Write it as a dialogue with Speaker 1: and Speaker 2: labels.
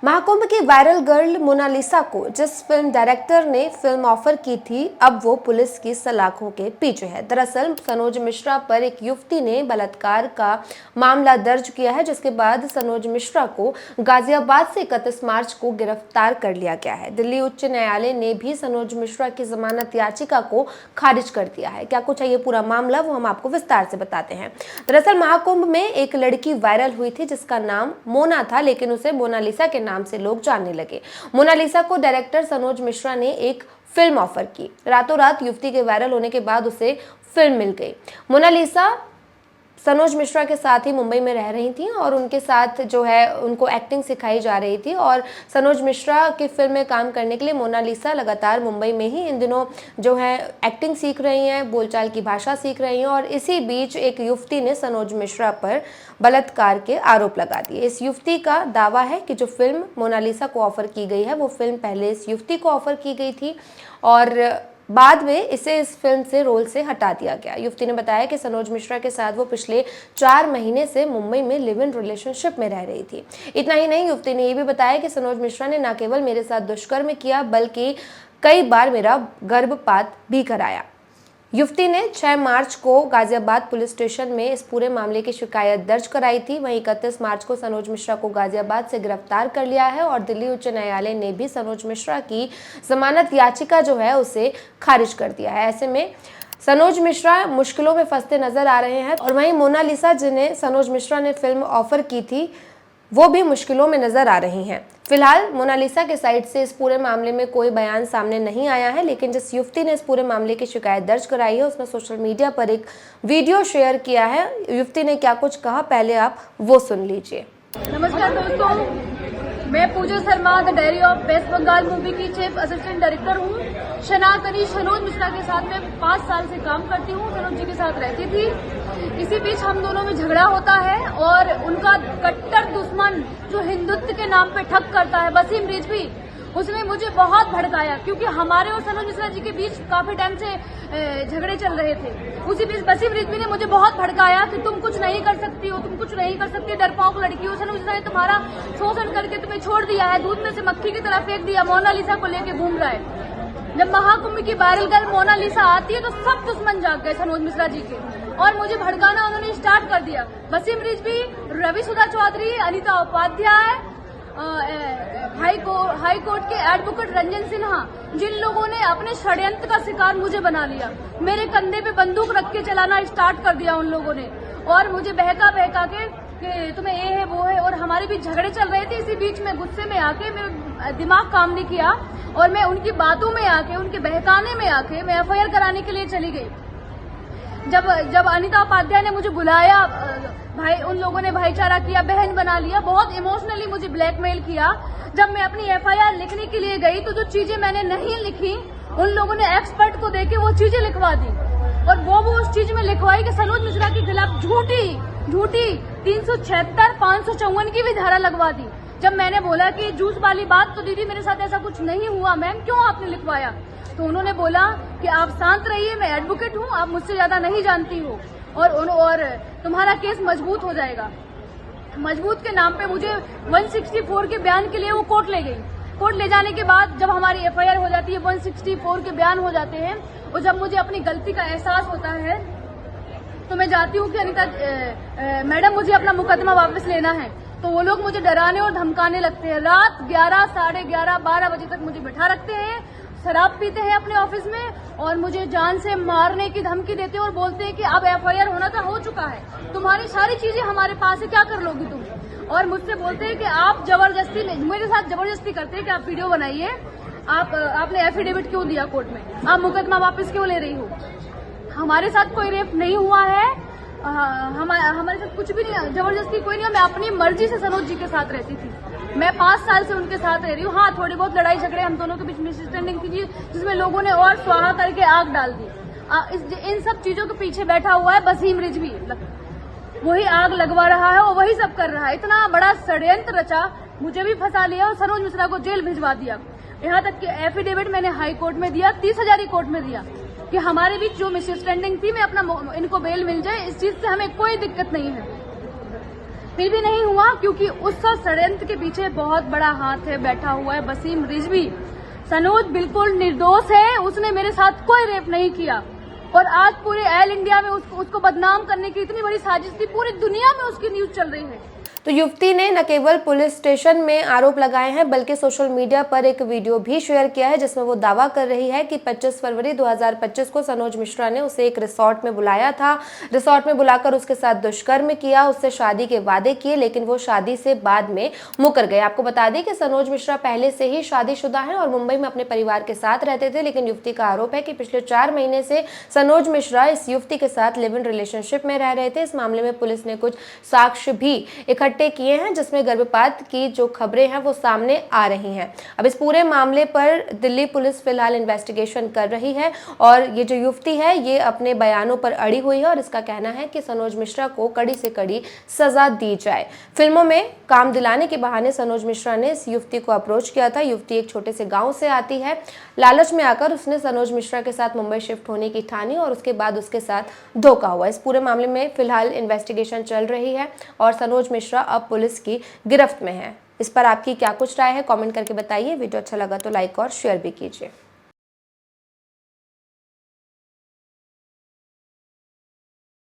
Speaker 1: महाकुंभ की viral girl Mona Lisa को जिस फिल्म डायरेक्टर ने फिल्म ऑफर की थी, अब वो पुलिस की सलाखों के पीछे है। दरअसल सनोज मिश्रा पर एक युवती ने बलात्कार का मामला दर्ज किया है, जिसके बाद सनोज मिश्रा को गाजियाबाद से 31 मार्च को गिरफ्तार कर लिया गया है। दिल्ली उच्च न्यायालय ने भी सनोज मिश्रा की जमानत याचिका को खारिज कर दिया है। क्या कुछ है ये पूरा मामला, वो हम आपको विस्तार से बताते हैं। दरअसल महाकुंभ में एक लड़की वायरल हुई थी जिसका नाम मोना था, लेकिन उसे मोनालिसा के नाम से लोग जानने लगे। मोनालिसा को डायरेक्टर सनोज मिश्रा ने एक फिल्म ऑफर की। रातों रात युवती के वायरल होने के बाद उसे फिल्म मिल गई। मोनालिसा सनोज मिश्रा के साथ ही मुंबई में रह रही थी और उनके साथ जो है उनको एक्टिंग सिखाई जा रही थी और सनोज मिश्रा की फिल्म में काम करने के लिए मोनालिसा लगातार मुंबई में ही इन दिनों जो है एक्टिंग सीख रही हैं, बोलचाल की भाषा सीख रही हैं। और इसी बीच एक युवती ने सनोज मिश्रा पर बलात्कार के आरोप लगा दिए। इस युवती का दावा है कि जो फिल्म मोनालिसा को ऑफर की गई है वो फिल्म पहले इस युवती को ऑफर की गई थी और बाद में इसे इस फिल्म से रोल से हटा दिया गया। युवती ने बताया कि सनोज मिश्रा के साथ वो पिछले 4 महीने से मुंबई में लिव इन रिलेशनशिप में रह रही थी। इतना ही नहीं, युवती ने ये भी बताया कि सनोज मिश्रा ने न केवल मेरे साथ दुष्कर्म किया बल्कि कई बार मेरा गर्भपात भी कराया। युवती ने 6 मार्च को गाजियाबाद पुलिस स्टेशन में इस पूरे मामले की शिकायत दर्ज कराई थी। वहीं 31 मार्च को सनोज मिश्रा को गाजियाबाद से गिरफ्तार कर लिया है और दिल्ली उच्च न्यायालय ने भी सनोज मिश्रा की जमानत याचिका जो है उसे खारिज कर दिया है। ऐसे में सनोज मिश्रा मुश्किलों में फंसते नजर आ रहे हैं और वहीं मोनालिसा, जिन्हें सनोज मिश्रा ने फिल्म ऑफर की थी, वो भी मुश्किलों में नजर आ रही हैं। फिलहाल मोनालिसा के साइड से इस पूरे मामले में कोई बयान सामने नहीं आया है, लेकिन जिस युवती ने इस पूरे मामले की शिकायत दर्ज कराई है उसने सोशल मीडिया पर एक वीडियो शेयर किया है। युवती ने क्या कुछ कहा, पहले आप वो सुन लीजिए।
Speaker 2: नमस्कार दोस्तों, मैं Pooja Sharma the diary of West Bengal movie की चीफ असिस्टेंट डायरेक्टर हूँ। शनातनी सनोज मिश्रा के साथ मैं 5 साल से काम करती हूँ, सनोज जी के साथ रहती थी। इसी बीच हम दोनों में झगड़ा होता है और उनका कट्टर दुश्मन जो हिंदुत्व के नाम पे ठग करता है, वसीम रिजवी, उसने मुझे बहुत भड़काया क्योंकि हमारे और सनोज मिश्रा जी के बीच काफी टाइम से झगड़े चल रहे थे। उसी बीच वसीम रिजवी ने मुझे बहुत भड़काया कि तुम कुछ नहीं कर सकती हो, तुम कुछ नहीं कर सकती, डरपोक लड़की हो, सनोज मिश्रा ने तुम्हारा शोषण करके तुम्हें छोड़ दिया है, दूध में से मक्खी की तरह फेंक दिया, मोनालिसा को लेके घूम रहा है। जब महाकुंभ की वायरल गर्ल मोनालिसा आती है तो सब दुश्मन जाग गए सनोज मिश्रा जी के और मुझे भड़काना उन्होंने स्टार्ट कर दिया। वसीम रिजवी, रवि सुधा चौधरी, अनिता उपाध्याय, हाई कोर्ट के एडवोकेट रंजन सिन्हा, जिन लोगों ने अपने षड्यंत्र का शिकार मुझे बना लिया, मेरे कंधे पे बंदूक रख के चलाना स्टार्ट कर दिया उन लोगों ने और मुझे बहका के कि तुम्हें ये है वो है, और हमारे बीच झगड़े चल रहे थे। इसी बीच में गुस्से में आके मेरा दिमाग काम नहीं किया और मैं उनकी बातों में आके, उनके बहकाने में आके मैं एफआईआर कराने के लिए चली गई। जब अनिता उपाध्याय ने मुझे बुलाया, भाई उन लोगों ने भाईचारा किया, बहन बना लिया, बहुत इमोशनली मुझे ब्लैकमेल किया। जब मैं अपनी एफआईआर लिखने के लिए गई तो जो चीजें मैंने नहीं लिखी उन लोगों ने एक्सपर्ट को देके वो चीजें लिखवा दी और वो उस चीज में लिखवाई कि सनोज मिश्रा के खिलाफ झूठी 376, 554 की भी धारा लगवा दी। जब मैंने बोला कि जूस वाली बात तो दीदी मेरे साथ ऐसा कुछ नहीं हुआ मैम, क्यों आपने लिखवाया? तो उन्होंने बोला कि आप शांत रहिए, मैं एडवोकेट हूँ, आप मुझसे ज्यादा नहीं जानती हो और तुम्हारा केस मजबूत हो जाएगा। मजबूत के नाम पे मुझे 164 के बयान के लिए वो कोर्ट ले गई। कोर्ट ले जाने के बाद जब हमारी एफआईआर हो जाती है, 164 के बयान हो जाते हैं और जब मुझे अपनी गलती का एहसास होता है तो मैं जाती हूँ कि अनिता मैडम मुझे अपना मुकदमा वापस लेना है। तो वो लोग मुझे डराने और धमकाने लगते हैं। रात 11, साढ़े 11, 12 बजे तक मुझे बैठा रखते हैं, शराब पीते हैं अपने ऑफिस में और मुझे जान से मारने की धमकी देते हैं और बोलते हैं कि अब एफआईआर होना था, हो चुका है, तुम्हारी सारी चीजें हमारे पास है, क्या कर लोगी तुम? और मुझसे बोलते हैं कि आप जबरदस्ती, मेरे साथ जबरदस्ती करते हैं कि आप वीडियो बनाइए, आपने एफिडेविट क्यों दिया कोर्ट में, आप मुकदमा वापस क्यों ले रही हो? हमारे साथ कोई रेप नहीं हुआ है, हमारे साथ कुछ भी नहीं, जबरदस्ती कोई नहीं है। मैं अपनी मर्जी से सनोज जी के साथ रहती थी, मैं 5 साल से उनके साथ रह रही हूँ। हाँ, थोड़ी बहुत लड़ाई झगड़े हम दोनों के बीच मिसअंडरस्टैंडिंग थी जिसमें लोगों ने और स्वाहा करके आग डाल दी। इन सब चीजों के पीछे बैठा हुआ है वसीम रिजवी, वही आग लगवा रहा है और वही सब कर रहा है। इतना बड़ा षड्यंत्र रचा, मुझे भी फंसा लिया और सनोज मिश्रा को जेल भिजवा दिया। यहाँ तक कि एफिडेविट मैंने हाई कोर्ट में दिया, 30,000 कोर्ट में दिया कि हमारे बीच जो मिसअंडरस्टैंडिंग थी, मैं अपना इनको बेल मिल जाए, इस चीज से हमें कोई दिक्कत नहीं है। फिर भी नहीं हुआ, क्योंकि उस षड्यंत्र के पीछे बहुत बड़ा हाथ है, बैठा हुआ है वसीम रिजवी। सनोज बिल्कुल निर्दोष है, उसने मेरे साथ कोई रेप नहीं किया और आज पूरे ऑल इंडिया में उसको बदनाम करने की इतनी बड़ी साजिश थी, पूरी दुनिया में उसकी न्यूज चल रही है।
Speaker 1: तो युवती ने न केवल पुलिस स्टेशन में आरोप लगाए हैं बल्कि सोशल मीडिया पर एक वीडियो भी शेयर किया है जिसमें वो दावा कर रही है कि 25 फरवरी 2025 को सनोज मिश्रा ने उसे एक रिसोर्ट में बुलाया था। रिसोर्ट में बुलाकर उसके साथ दुष्कर्म किया, उससे शादी के वादे किए, लेकिन वो शादी से बाद में मुकर गए। आपको बता दें कि सनोज मिश्रा पहले से ही शादीशुदा हैं और मुंबई में अपने परिवार के साथ रहते थे, लेकिन युवती का आरोप है कि पिछले 4 महीने से सनोज मिश्रा इस युवती के साथ लिव इन रिलेशनशिप में रह रहे थे। इस मामले में पुलिस ने कुछ साक्ष्य भी इकट्ठे किए हैं जिसमें गर्भपात की जो खबरें हैं वो सामने आ रही हैं। अब इस पूरे मामले पर दिल्ली पुलिस फिलहाल इन्वेस्टिगेशन कर रही है और ये जो युवती है ये अपने बयानों पर अड़ी हुई है और इसका कहना है कि सनोज मिश्रा को कड़ी से कड़ी सजा दी जाए। फिल्मों में काम दिलाने के बहाने सनोज मिश्रा ने इस युवती को अप्रोच किया था। युवती एक छोटे से गाँव से आती है। लालच में आकर उसने सनोज मिश्रा के साथ मुंबई शिफ्ट होने की ठानी और उसके बाद उसके साथ धोखा हुआ। इस पूरे मामले में फिलहाल इन्वेस्टिगेशन चल रही है और सनोज मिश्रा अब पुलिस की गिरफ्त में है। इस पर आपकी क्या कुछ राय है, कमेंट करके बताइए। वीडियो अच्छा लगा तो लाइक और शेयर भी कीजिए।